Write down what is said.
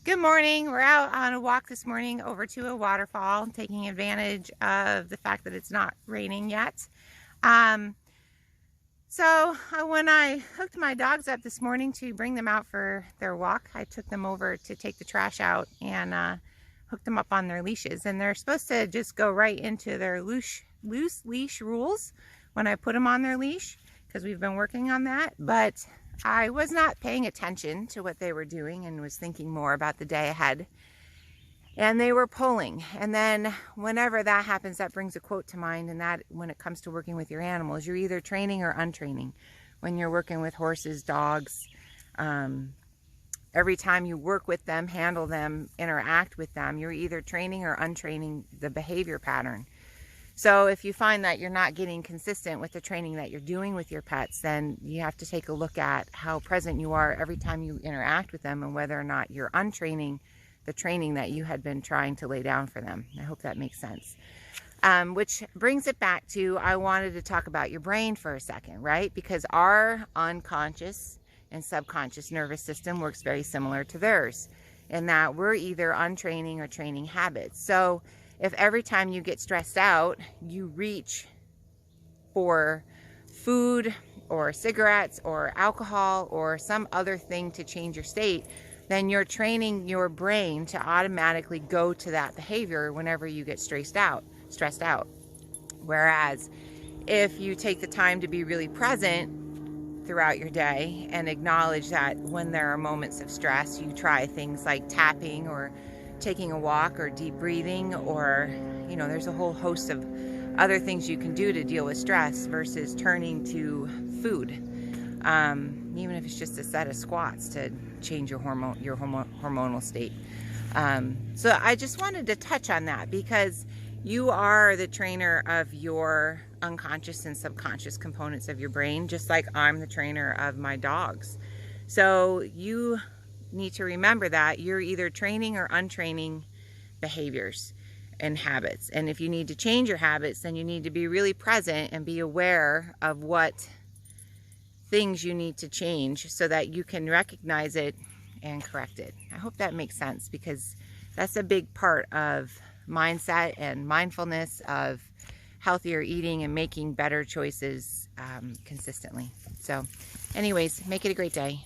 Good morning. We're out on a walk this morning over to a waterfall, taking advantage of the fact that it's not raining yet. When I hooked my dogs up this morning to bring them out for their walk, I took them over to take the trash out and hooked them up on their leashes. And they're supposed to just go right into their loose leash rules when I put them on their leash, because we've been working on that. But I was not paying attention to what they were doing and was thinking more about the day ahead. And they were pulling. And then whenever that happens, that brings a quote to mind. And that, when it comes to working with your animals, you're either training or untraining. When you're working with horses, dogs, every time you work with them, handle them, interact with them, you're either training or untraining the behavior pattern. So if you find that you're not getting consistent with the training that you're doing with your pets, then you have to take a look at how present you are every time you interact with them and whether or not you're untraining the training that you had been trying to lay down for them. I hope that makes sense. Which brings it back to, I wanted to talk about your brain for a second, right? Because our unconscious and subconscious nervous system works very similar to theirs, in that we're either untraining or training habits. So if every time you get stressed out, you reach for food or cigarettes or alcohol or some other thing to change your state, then you're training your brain to automatically go to that behavior whenever you get stressed out. Whereas if you take the time to be really present throughout your day and acknowledge that when there are moments of stress, you try things like tapping or taking a walk or deep breathing, or there's a whole host of other things you can do to deal with stress versus turning to food, even if it's just a set of squats to change your hormonal state. So I just wanted to touch on that, because you are the trainer of your unconscious and subconscious components of your brain, just like I'm the trainer of my dogs. So you need to remember that you're either training or untraining behaviors and habits. And if you need to change your habits, then you need to be really present and be aware of what things you need to change so that you can recognize it and correct it. I hope that makes sense, because that's a big part of mindset and mindfulness of healthier eating and making better choices consistently. So anyways, make it a great day.